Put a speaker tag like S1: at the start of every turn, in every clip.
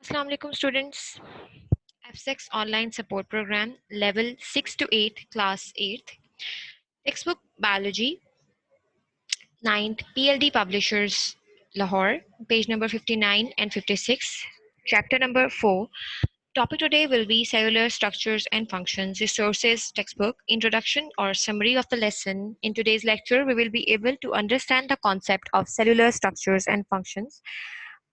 S1: Assalamu alaikum students. FSEX online support program level 6 to 8 class 8th textbook biology 9th PLD publishers Lahore page number 59 and 56 chapter number 4. Topic today will be cellular structures and functions. Resources textbook introduction or summary of the lesson. In today's lecture we will be able to understand the concept of cellular structures and functions,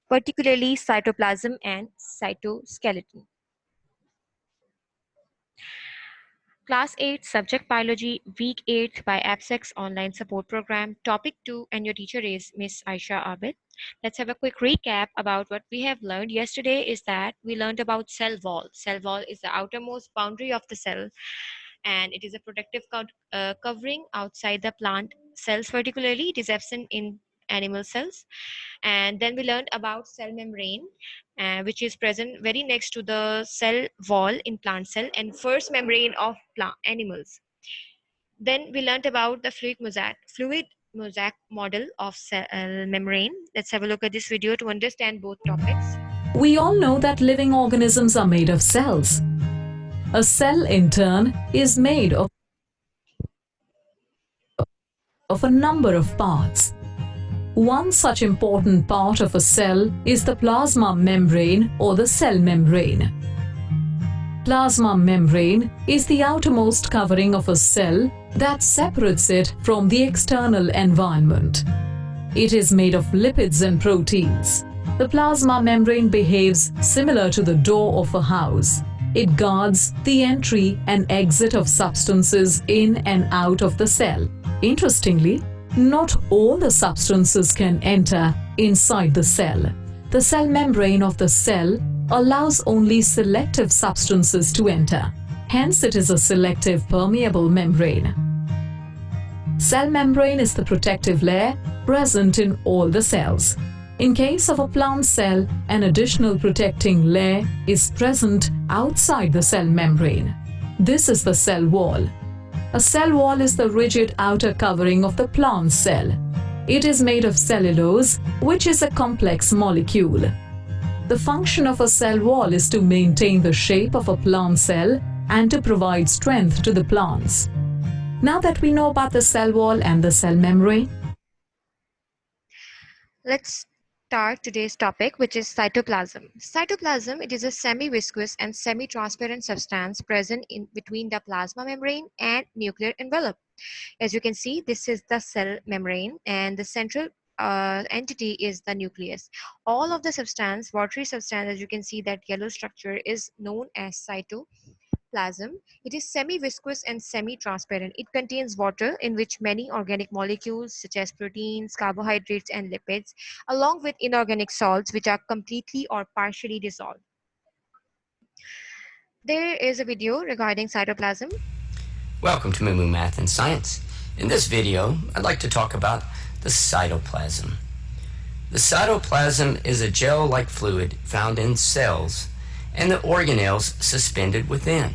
S1: particularly cytoplasm and cytoskeleton. Class 8 Subject Biology Week 8 by AppSex Online Support Program. Topic 2 and your teacher is Miss Aisha Abid. Let's have a quick recap about what we have learned. Yesterday is that we learned about cell wall. Cell wall is the outermost boundary of the cell and it is a protective covering outside the plant cells. Particularly it is absent in animal cells. And then we learned about cell membrane, which is present very next to the cell wall in plant cell and first membrane of plant animals. Then we learned about the fluid mosaic model of cell membrane. Let's have a look at this video to understand both topics.
S2: We all know that living organisms are made of cells. A cell, in turn, is made of a number of parts. One such important part of a cell is the plasma membrane or the cell membrane. Plasma membrane is the outermost covering of a cell that separates it from the external environment. It is made of lipids and proteins. The plasma membrane behaves similar to the door of a house. It guards the entry and exit of substances in and out of the cell. Interestingly, not all the substances can enter inside the cell. The cell membrane of the cell allows only selective substances to enter. Hence, it is a selective permeable membrane. Cell membrane is the protective layer present in all the cells. In case of a plant cell, an additional protecting layer is present outside the cell membrane. This is the cell wall. A cell wall is the rigid outer covering of the plant cell. It is made of cellulose, which is a complex molecule. The function of a cell wall is to maintain the shape of a plant cell and to provide strength to the plants. Now that we know about the cell wall and the cell membrane,
S1: let's start today's topic, which is cytoplasm. Cytoplasm, it is a semi-viscous and semi-transparent substance present in between the plasma membrane and nuclear envelope. As you can see, this is the cell membrane and the central entity is the nucleus. All of the substance, watery substance, as you can see, that yellow structure is known as cytoplasm. It is semi-viscous and semi-transparent. It contains water in which many organic molecules such as proteins, carbohydrates and lipids, along with inorganic salts which are completely or partially dissolved. There is a video regarding cytoplasm.
S3: Welcome to Moo Math and Science. In this video, I'd like to talk about the cytoplasm. The cytoplasm is a gel-like fluid found in cells and the organelles suspended within.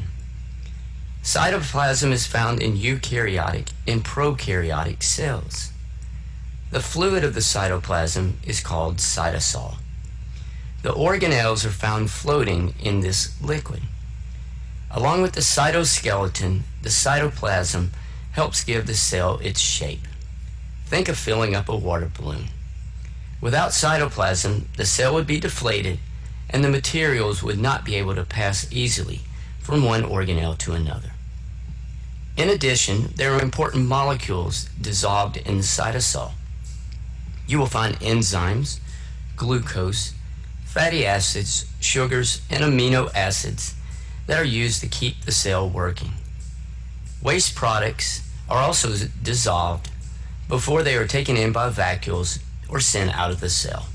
S3: Cytoplasm is found in eukaryotic and prokaryotic cells. The fluid of the cytoplasm is called cytosol. The organelles are found floating in this liquid. Along with the cytoskeleton, the cytoplasm helps give the cell its shape. Think of filling up a water balloon. Without cytoplasm, the cell would be deflated and the materials would not be able to pass easily from one organelle to another. In addition, there are important molecules dissolved in the cytosol. You will find enzymes, glucose, fatty acids, sugars, and amino acids that are used to keep the cell working. Waste products are also dissolved before they are taken in by vacuoles or sent out of the cell.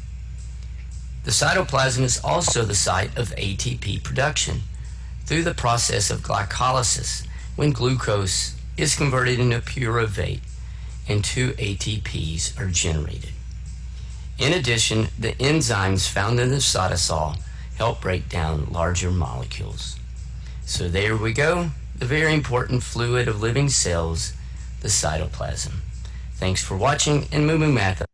S3: The cytoplasm is also the site of ATP production through the process of glycolysis when glucose is converted into pyruvate and 2 ATPs are generated. In addition, the enzymes found in the cytosol help break down larger molecules. So there we go, the very important fluid of living cells, the cytoplasm. Thanks for watching and Moo Math.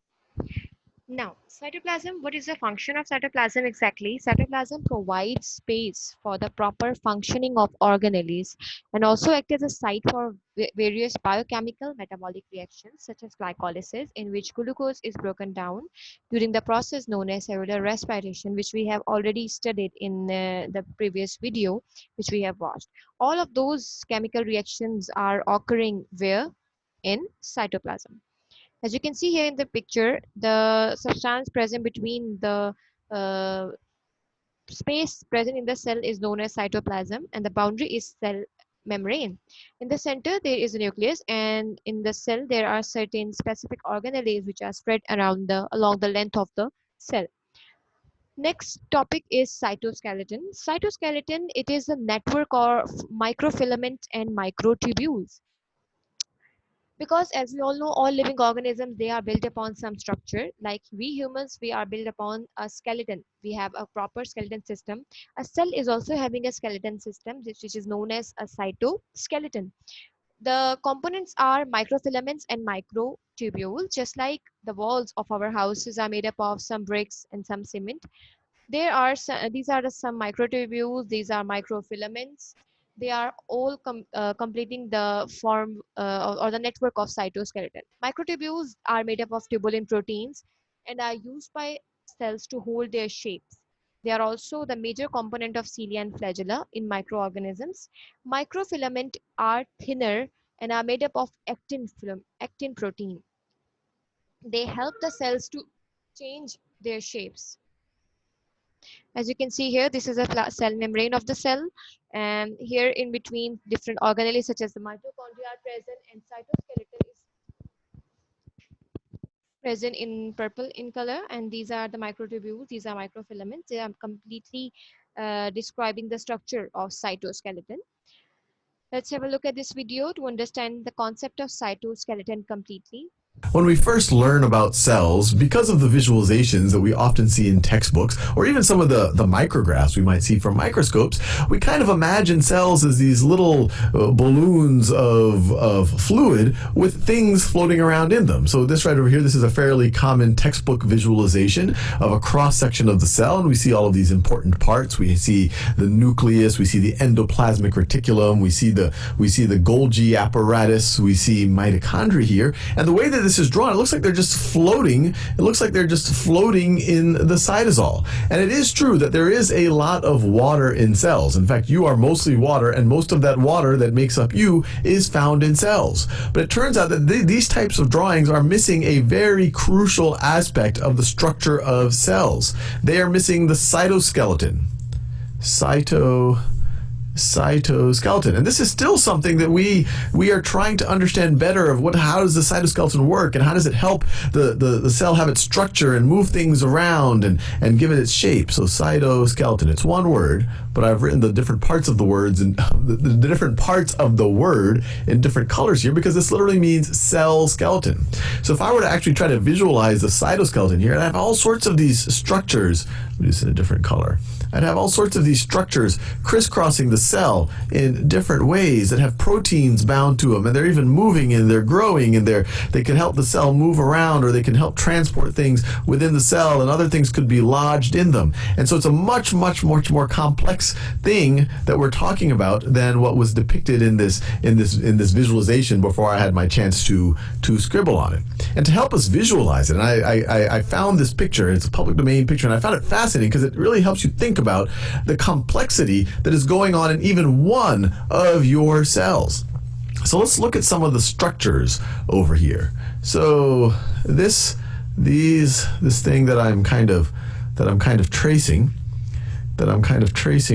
S1: Now, Cytoplasm, what is the function of cytoplasm exactly? Cytoplasm provides space for the proper functioning of organelles and also act as a site for various biochemical metabolic reactions such as glycolysis, in which glucose is broken down during the process known as cellular respiration, which we have already studied in the previous video which we have watched. All of those chemical reactions are occurring where? In cytoplasm. As you can see here in the picture, the substance present between the uh, space present in the cell is known as cytoplasm, and the boundary is cell membrane. In the center, there is a nucleus, and in the cell, there are certain specific organelles which are spread around along the length of the cell. Next topic is cytoskeleton. Cytoskeleton, it is a network of microfilaments and microtubules, because as we all know, all living organisms, they are built upon some structure. Like we humans, we are built upon a skeleton. We have a proper skeleton system. A cell is also having a skeleton system, which is known as a cytoskeleton. The components are microfilaments and microtubules. Just like the walls of our houses are made up of some bricks and some cement, there are some, these are some microtubules, these are microfilaments. They are all completing the form or the network of cytoskeleton. Microtubules are made up of tubulin proteins and are used by cells to hold their shapes. They are also the major component of cilia and flagella in microorganisms. Microfilament are thinner and are made up of actin protein. They help the cells to change their shapes. As you can see here, this is a cell membrane of the cell, and here in between different organelles such as the mitochondria are present, and cytoskeleton is present in purple in color, and these are the microtubules, these are microfilaments. They are completely describing the structure of cytoskeleton. Let's have a look at this video to understand the concept of cytoskeleton completely.
S4: When we first learn about cells, because of the visualizations that we often see in textbooks, or even some of the micrographs we might see from microscopes, we kind of imagine cells as these little balloons of fluid with things floating around in them. So this right over here, this is a fairly common textbook visualization of a cross-section of the cell, and we see all of these important parts. We see the nucleus, we see the endoplasmic reticulum, we see the Golgi apparatus, we see mitochondria here, and the way that this is drawn, it looks like they're just floating. It looks like they're just floating in the cytosol. And it is true that there is a lot of water in cells. In fact, you are mostly water, and most of that water that makes up you is found in cells. But it turns out that these types of drawings are missing a very crucial aspect of the structure of cells. They are missing the cytoskeleton. Cytoskeleton, and this is still something that we are trying to understand better of how does the cytoskeleton work, and how does it help the cell have its structure and move things around and give it its shape. So cytoskeleton, it's one word, but I've written the different parts of the words and the different parts of the word in different colors here, because this literally means cell skeleton. So if I were to actually try to visualize the cytoskeleton here, I'd have all sorts of these structures. Let me just in a different color. I'd have all sorts of these structures crisscrossing the cell in different ways that have proteins bound to them, and they're even moving and they're growing, and they can help the cell move around, or they can help transport things within the cell, and other things could be lodged in them. And so it's a much more complex thing that we're talking about than what was depicted in this visualization before I had my chance to scribble on it. And to help us visualize it, and I found this picture. It's a public domain picture, and I found it fascinating because it really helps you think about the complexity that is going on in even one of your cells. So let's look at some of the structures over here. So this thing that I'm kind of tracing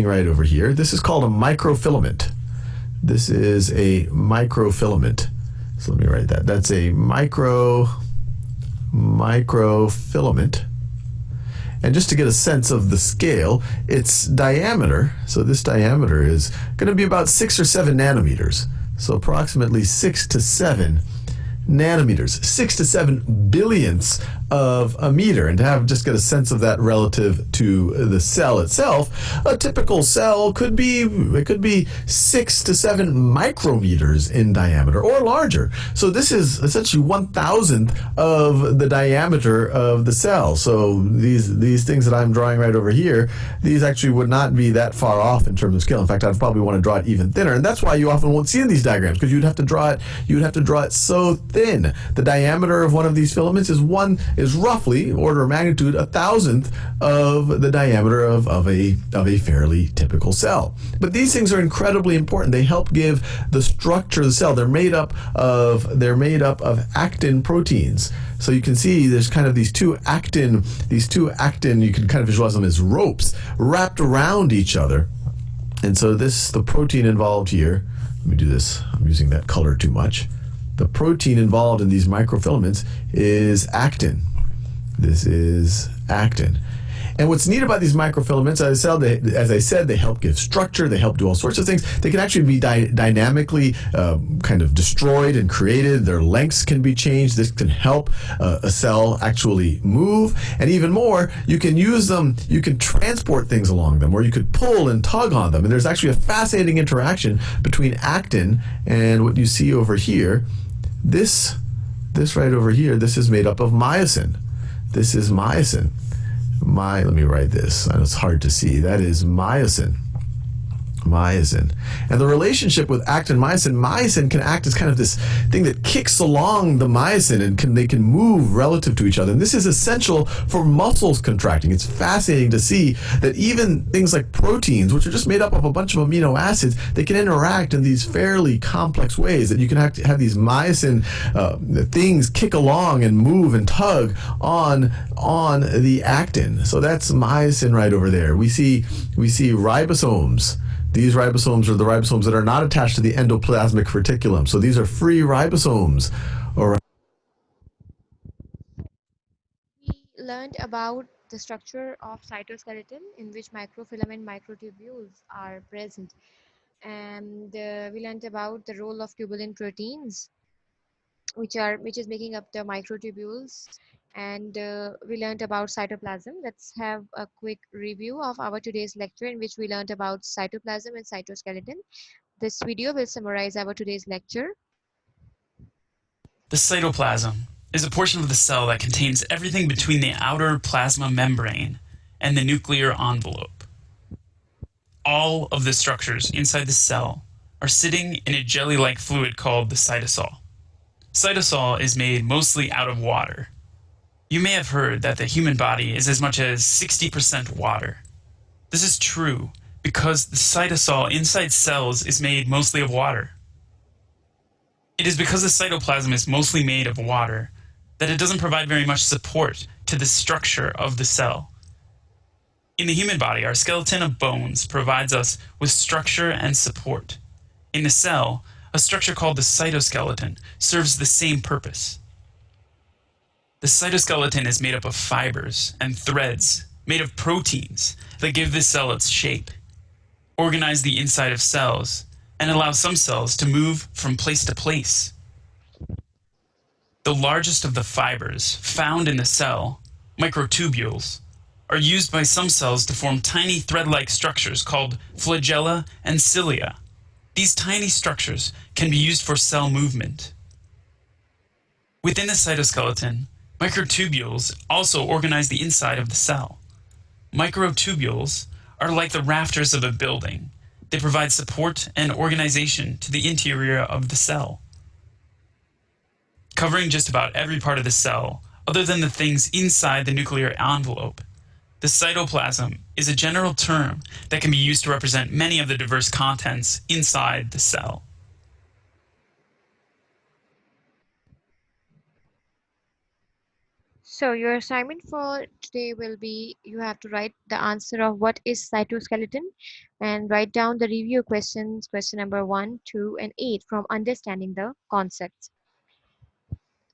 S4: right over here, this is called a microfilament. This is a microfilament. So let me write that. That's a microfilament. And just to get a sense of the scale, its diameter, so this diameter is going to be about 6 or 7 nanometers. So approximately 6 to 7 nanometers, 6 to 7 billionths of a meter. And to have just get a sense of that relative to the cell itself, a typical cell could be 6 to 7 micrometers in diameter or larger. So this is essentially 1,000th of the diameter of the cell. So these things that I'm drawing right over here, these actually would not be that far off in terms of scale. In fact, I'd probably want to draw it even thinner, and that's why you often won't see in these diagrams, because you'd have to draw it so thin. The diameter of one of these filaments is roughly order of magnitude 1,000th of the diameter of a fairly typical cell. But these things are incredibly important. They help give the structure of the cell. They're made up of actin proteins. So you can see there's kind of these two actin, you can kind of visualize them as ropes wrapped around each other. And so the protein involved here, let me do this, I'm using that color too much. The protein involved in these microfilaments is actin. This is actin. And what's neat about these microfilaments, as I said, they help give structure, they help do all sorts of things. They can actually be dynamically kind of destroyed and created. Their lengths can be changed. This can help a cell actually move. And even more, you can use them, you can transport things along them, or you could pull and tug on them. And there's actually a fascinating interaction between actin and what you see over here. This right over here, this is made up of myosin. This is myosin. Let me write this. It's hard to see. That is myosin. Myosin. And the relationship with actin and myosin can act as kind of this thing that kicks along the myosin, and they can move relative to each other. And this is essential for muscles contracting. It's fascinating to see that even things like proteins, which are just made up of a bunch of amino acids, they can interact in these fairly complex ways, that you can have these myosin things kick along and move and tug on the actin. So that's myosin right over there. We see ribosomes. These ribosomes are the ribosomes that are not attached to the endoplasmic reticulum. So these are free ribosomes.
S1: We learned about the structure of cytoskeleton, in which microfilament microtubules are present, and we learned about the role of tubulin proteins, which is making up the microtubules, and we learned about cytoplasm. Let's have a quick review of our today's lecture, in which we learned about cytoplasm and cytoskeleton. This video will summarize our today's lecture.
S5: The cytoplasm is a portion of the cell that contains everything between the outer plasma membrane and the nuclear envelope. All of the structures inside the cell are sitting in a jelly-like fluid called the cytosol. Cytosol is made mostly out of water. You may have heard that the human body is as much as 60% water. This is true because the cytosol inside cells is made mostly of water. It is because the cytoplasm is mostly made of water that it doesn't provide very much support to the structure of the cell. In the human body, our skeleton of bones provides us with structure and support. In the cell, a structure called the cytoskeleton serves the same purpose. The cytoskeleton is made up of fibers and threads made of proteins that give the cell its shape, organize the inside of cells, and allow some cells to move from place to place. The largest of the fibers found in the cell, microtubules, are used by some cells to form tiny thread-like structures called flagella and cilia. These tiny structures can be used for cell movement. Within the cytoskeleton, microtubules also organize the inside of the cell. Microtubules are like the rafters of a building. They provide support and organization to the interior of the cell, covering just about every part of the cell other than the things inside the nuclear envelope. The cytoplasm is a general term that can be used to represent many of the diverse contents inside the cell.
S1: So your assignment for today will be, you have to write the answer of what is cytoskeleton and write down the review questions, question number 1, 2, and 8 from understanding the concepts.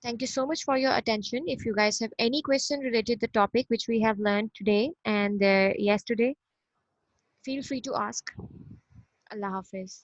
S1: Thank you so much for your attention. If you guys have any question related to the topic which we have learned today and yesterday, feel free to ask. Allah Hafiz.